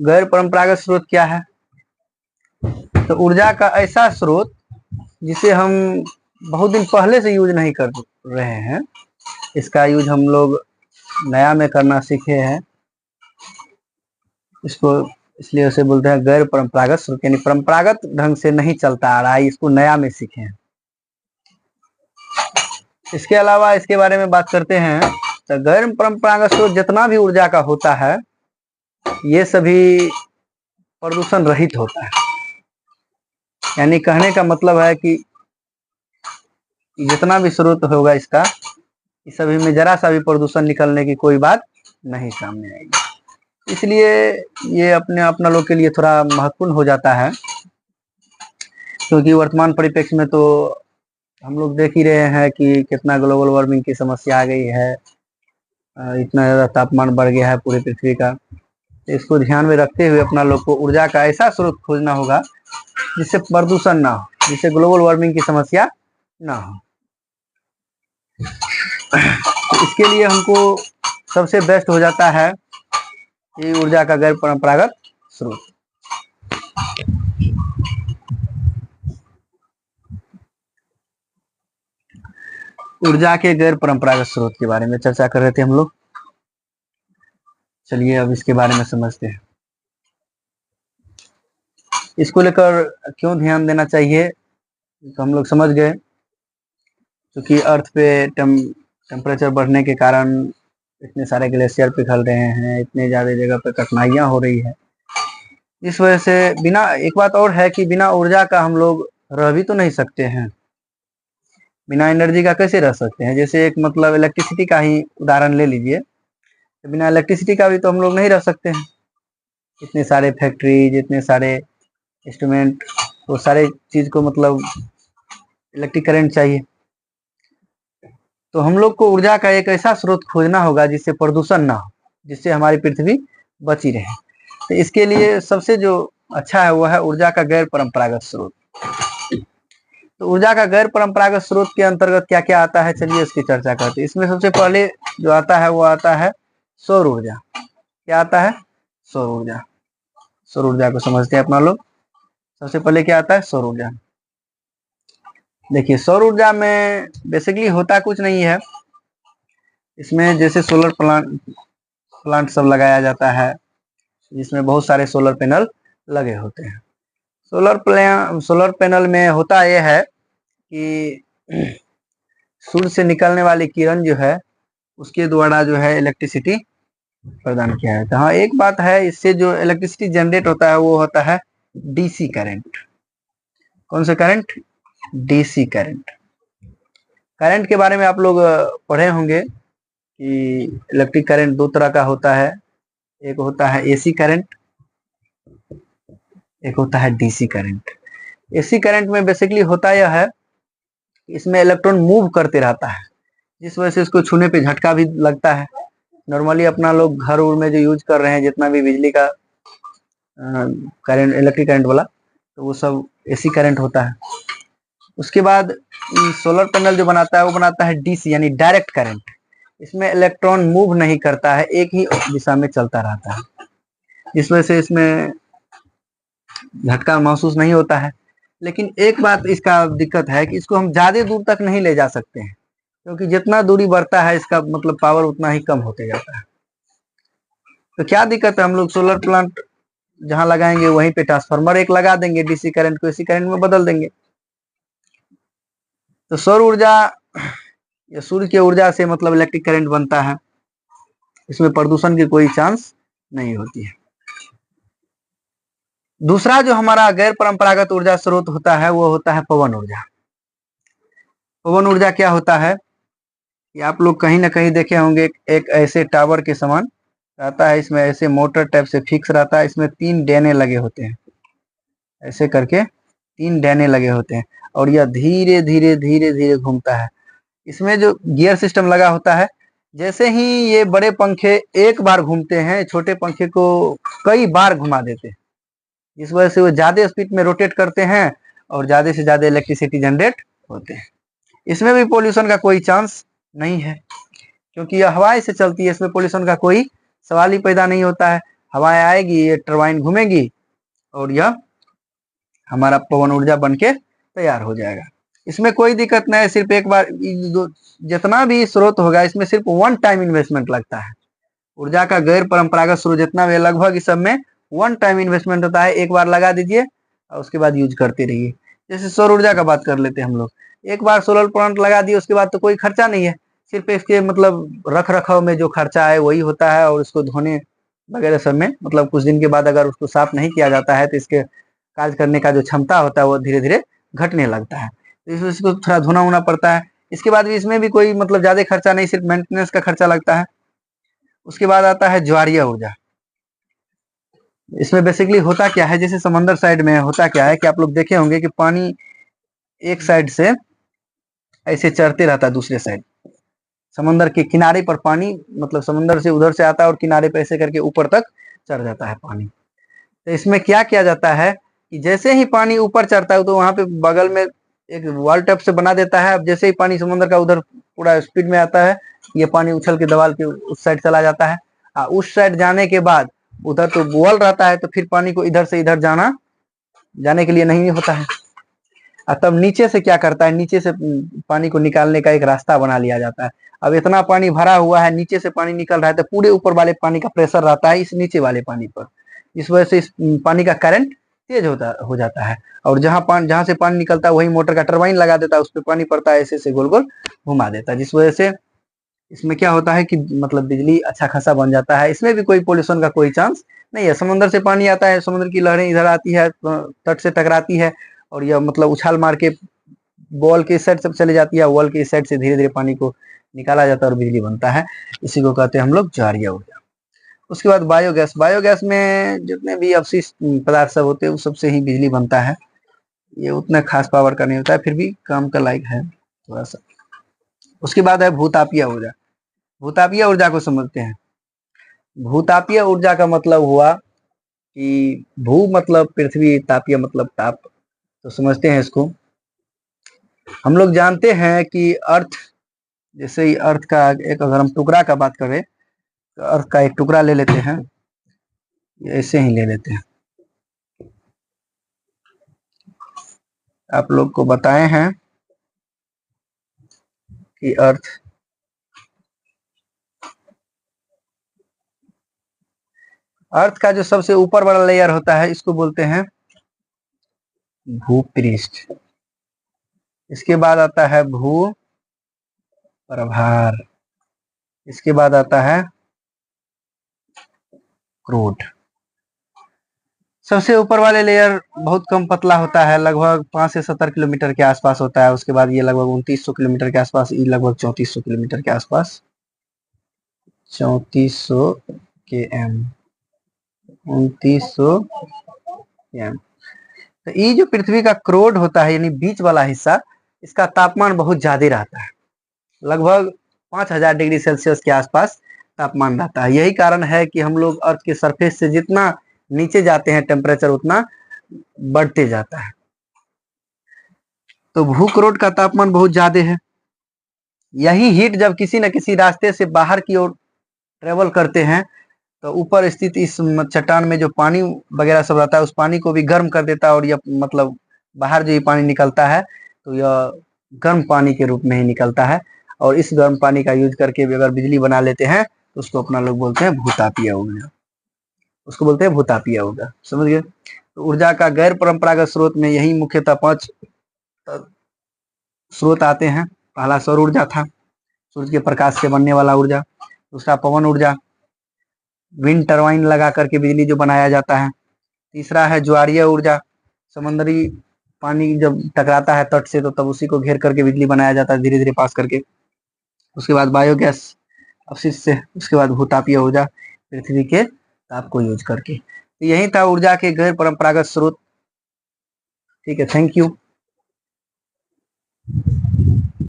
गैर परंपरागत स्रोत क्या है? तो ऊर्जा का ऐसा स्रोत जिसे हम बहुत दिन पहले से यूज नहीं कर रहे हैं, इसका यूज हम लोग नया में करना सीखे हैं, इसको इसलिए उसे बोलते हैं गैर परंपरागत स्रोत, यानी परंपरागत ढंग से नहीं चलता आ रहा है, इसको नया में सीखे हैं। इसके अलावा इसके बारे में बात करते हैं तो गैर परंपरागत स्रोत जितना भी ऊर्जा का होता है ये सभी प्रदूषण रहित होता है। यानी कहने का मतलब है कि जितना भी स्रोत होगा इसका, इस सभी में जरा सा भी प्रदूषण निकलने की कोई बात नहीं सामने आएगी। इसलिए ये अपना लोग के लिए थोड़ा महत्वपूर्ण हो जाता है, क्योंकि वर्तमान परिप्रेक्ष्य में तो हम लोग देख ही रहे हैं कि कितना ग्लोबल वार्मिंग की समस्या आ गई है, इतना ज़्यादा तापमान बढ़ गया है पूरी पृथ्वी का। तो इसको ध्यान में रखते हुए अपना लोग को ऊर्जा का ऐसा स्रोत खोजना होगा जिससे प्रदूषण ना हो, जिससे ग्लोबल वार्मिंग की समस्या ना हो। तो इसके लिए हमको सबसे बेस्ट हो जाता है ये ऊर्जा का गैर परंपरागत स्रोत। ऊर्जा के गैर परंपरागत स्रोत के बारे में चर्चा कर रहे थे हम लोग। चलिए अब इसके बारे में समझते हैं। इसको लेकर क्यों ध्यान देना चाहिए तो हम लोग समझ गए, क्योंकि अर्थ पे टेम्परेचर बढ़ने के कारण इतने सारे ग्लेशियर पिघल रहे हैं, इतने ज़्यादा जगह पे कठिनाइयाँ हो रही है। इस वजह से बिना, एक बात और है कि बिना ऊर्जा का हम लोग रह भी तो नहीं सकते हैं। बिना एनर्जी का कैसे रह सकते हैं? जैसे एक मतलब इलेक्ट्रिसिटी का ही उदाहरण ले लीजिए, तो बिना इलेक्ट्रिसिटी का भी तो हम लोग नहीं रह सकते हैं। इतने सारे फैक्ट्रीज, इतने सारे इंस्ट्रूमेंट, वो सारे चीज़ को मतलब इलेक्ट्रिक करंट चाहिए। तो हम लोग को ऊर्जा का एक ऐसा स्रोत खोजना होगा जिससे प्रदूषण ना हो, जिससे हमारी पृथ्वी बची रहे। तो इसके लिए सबसे जो अच्छा है वो है ऊर्जा का गैर परंपरागत स्रोत। तो ऊर्जा का गैर परंपरागत स्रोत के अंतर्गत क्या क्या आता है, चलिए इसकी चर्चा करते हैं। इसमें सबसे पहले जो आता है वो आता है सौर ऊर्जा। क्या आता है? सौर ऊर्जा। सौर ऊर्जा को समझते हैं अपना लोग। सबसे पहले क्या आता है? सौर ऊर्जा। देखिए सौर ऊर्जा में बेसिकली होता कुछ नहीं है, इसमें जैसे सोलर प्लांट सब लगाया जाता है जिसमें बहुत सारे सोलर पैनल लगे होते हैं। सोलर पैनल में होता यह है कि सूर्य से निकलने वाली किरण जो है उसके द्वारा जो है इलेक्ट्रिसिटी प्रदान किया जाता है। हाँ एक बात है, इससे जो इलेक्ट्रिसिटी जनरेट होता है वो होता है डीसी करंट। कौन सा करंट? DC current. करंट के बारे में आप लोग पढ़े होंगे कि इलेक्ट्रिक करंट दो तरह का होता है, एक होता है एसी करंट, एक होता है डीसी करंट। एसी करंट में बेसिकली होता यह है इसमें इलेक्ट्रॉन मूव करते रहता है, जिस वजह से इसको छूने पे झटका भी लगता है। नॉर्मली अपना लोग घर उर में जो यूज कर रहे हैं जितना भी बिजली का करंट, इलेक्ट्रिक करंट वाला, तो वो सब एसी करंट होता है। उसके बाद सोलर पैनल जो बनाता है वो बनाता है डीसी यानी डायरेक्ट करंट। इसमें इलेक्ट्रॉन मूव नहीं करता है, एक ही दिशा में चलता रहता है, इस वजह से इसमें झटका महसूस नहीं होता है। लेकिन एक बात इसका दिक्कत है कि इसको हम ज्यादा दूर तक नहीं ले जा सकते हैं, क्योंकि जितना दूरी बढ़ता है इसका मतलब पावर उतना ही कम होते जाता है। तो क्या दिक्कत है, हम लोग सोलर प्लांट जहां लगाएंगे वहीं पे ट्रांसफार्मर एक लगा देंगे, डीसी करंट को एसी करंट में बदल देंगे। तो सौर ऊर्जा या सूर्य की ऊर्जा से मतलब इलेक्ट्रिक करंट बनता है, इसमें प्रदूषण की कोई चांस नहीं होती है। दूसरा जो हमारा गैर परंपरागत ऊर्जा स्रोत होता है वो होता है पवन ऊर्जा। पवन ऊर्जा क्या होता है कि आप लोग कहीं ना कहीं देखे होंगे, एक ऐसे टावर के समान रहता है, इसमें ऐसे मोटर टाइप से फिक्स रहता है, इसमें 3 डैने लगे होते हैं, ऐसे करके 3 डैने लगे होते हैं, और यह धीरे धीरे धीरे धीरे घूमता है। इसमें जो गियर सिस्टम लगा होता है, जैसे ही ये बड़े पंखे एक बार घूमते हैं, छोटे पंखे को कई बार घुमा देते हैं, इस वजह से वो ज्यादा स्पीड में रोटेट करते हैं और ज्यादा से ज्यादा इलेक्ट्रिसिटी जनरेट होते हैं। इसमें भी पोल्यूशन का कोई चांस नहीं है, क्योंकि यह हवा से चलती है, इसमें पोल्यूशन का कोई सवाल ही पैदा नहीं होता है। हवाएं आएगी, ये टरबाइन घूमेगी और यह हमारा पवन ऊर्जा बन के तैयार हो जाएगा। इसमें कोई दिक्कत नहीं है, सिर्फ एक बार जितना भी स्रोत होगा इसमें सिर्फ वन टाइम इन्वेस्टमेंट लगता है। ऊर्जा का गैर परंपरागत स्रोत जितना भी लगभग इस सब में वन टाइम इन्वेस्टमेंट होता है। एक बार लगा दीजिए और उसके बाद यूज करते रहिए। जैसे सौर ऊर्जा का बात कर लेते हैं हम लोग, एक बार सोलर प्लांट लगा दिए उसके बाद तो कोई खर्चा नहीं है, सिर्फ इसके मतलब रख रखाव में जो खर्चा है वही होता है, और उसको धोने वगैरह सब में मतलब कुछ दिन के बाद अगर उसको साफ नहीं किया जाता है तो इसके कार्य करने का जो क्षमता होता है वो धीरे धीरे घटने लगता है, तो इसको थोड़ा धोना होना पड़ता है। इसके बाद भी इसमें भी कोई मतलब ज्यादा खर्चा नहीं, सिर्फ मेंटेनेंस का खर्चा लगता है। उसके बाद आता है ज्वारीय ऊर्जा। इसमें बेसिकली होता क्या है, जैसे समंदर साइड में होता क्या है कि आप लोग देखे होंगे कि पानी एक साइड से ऐसे चढ़ते रहता है दूसरे साइड, समंदर के किनारे पर पानी मतलब समंदर से उधर से आता है और किनारे पे ऐसे करके ऊपर तक चढ़ जाता है पानी। तो इसमें क्या किया जाता है कि जैसे ही पानी ऊपर चढ़ता है तो वहां पे बगल में एक वॉल टाइप से बना देता है। अब जैसे ही पानी समुद्र का उधर पूरा स्पीड में आता है, ये पानी उछल के दबाल के उस साइड चला जाता है। उस साइड जाने के बाद उधर तो वॉल रहता है, तो फिर पानी को इधर से इधर जाने के लिए नहीं होता है। तब नीचे से क्या करता है, नीचे से पानी को निकालने का एक रास्ता बना लिया जाता है। अब इतना पानी भरा हुआ है, नीचे से पानी निकल रहा है, तो पूरे ऊपर वाले पानी का प्रेशर रहता है इस नीचे वाले पानी पर। इस वजह से इस पानी का करंट तेज हो जाता है, और जहां से पानी निकलता है वही मोटर का टरबाइन लगा देता है, उस पर पानी पड़ता है, ऐसे ऐसे गोल गोल घुमा देता है, जिस वजह से इसमें क्या होता है कि मतलब बिजली अच्छा खासा बन जाता है। इसमें भी कोई पोल्यूशन का कोई चांस नहीं है। समुद्र से पानी आता है, समुद्र की लहरें इधर आती है, तट से टकराती है, और यह मतलब उछाल मार के बॉल के इस साइड से चले जाती है, वॉल के इस साइड से धीरे धीरे पानी को निकाला जाता है और बिजली बनता है। इसी को कहते हैं हम लोग ज्वारीय ऊर्जा। उसके बाद बायोगैस। बायोगैस में जितने भी अवशिष्ट पदार्थ सब होते हैं उस सबसे ही बिजली बनता है। ये उतना खास पावर का नहीं होता है, फिर भी काम का लायक है थोड़ा सा। उसके बाद है भूतापीय ऊर्जा। भूतापीय ऊर्जा को समझते हैं। भूतापीय ऊर्जा का मतलब हुआ कि भू मतलब पृथ्वी, तापीय मतलब ताप, तो समझते हैं इसको। हम लोग जानते हैं कि अर्थ, जैसे ही अर्थ का एक अगर हम टुकड़ा का बात करें तो अर्थ का एक टुकड़ा ले लेते हैं, ऐसे ही ले लेते हैं। आप लोग को बताए हैं कि अर्थ का जो सबसे ऊपर वाला लेयर होता है इसको बोलते हैं भूपृष्ठ। इसके बाद आता है भू प्रभार। इसके बाद आता है क्रोड। सबसे ऊपर वाले लेयर बहुत कम पतला होता है, लगभग 5 से 70 किलोमीटर के आसपास होता है। उसके बाद ये लगभग 2900 किलोमीटर के आसपास, ये लगभग 3400 किलोमीटर के आसपास, 3400 के एम, 2900 एम। तो ये जो पृथ्वी का क्रोड होता है यानी बीच वाला हिस्सा, इसका तापमान बहुत ज्यादा रहता है, लगभग 5000 डिग्री सेल्सियस के आसपास तापमान रहता है। यही कारण है कि हम लोग अर्थ के सरफेस से जितना नीचे जाते हैं टेम्परेचर उतना बढ़ते जाता है। तो भूक्रोड का तापमान बहुत ज्यादा है। यही हीट जब किसी न किसी रास्ते से बाहर की ओर ट्रेवल करते हैं तो ऊपर स्थित इस चट्टान में जो पानी वगैरह सब रहता है उस पानी को भी गर्म कर देता है, और यह मतलब बाहर जो ये पानी निकलता है तो यह गर्म पानी के रूप में ही निकलता है, और इस गर्म पानी का यूज करके भी अगर बिजली बना लेते हैं तो उसको अपना लोग बोलते हैं भूतापीय ऊर्जा। उसको बोलते हैं भूतापीय ऊर्जा, समझ गए। तो ऊर्जा का गैर परंपरागत स्रोत में यही मुख्यतः 5 स्रोत आते हैं। पहला सौर ऊर्जा था, सूर्य के प्रकाश से बनने वाला ऊर्जा। दूसरा पवन ऊर्जा, विंड टरबाइन लगा करके बिजली जो बनाया जाता है। तीसरा है ज्वारीय ऊर्जा, समुद्री पानी जब टकराता है तट से तो तब उसी को घेर करके बिजली बनाया जाता है धीरे धीरे पास करके। उसके बाद बायोगैस अवशिष्ट से। उसके बाद भूतापीय ऊर्जा, पृथ्वी के ताप को यूज करके। तो यही था ऊर्जा के गैर परंपरागत स्रोत। ठीक है, थैंक यू।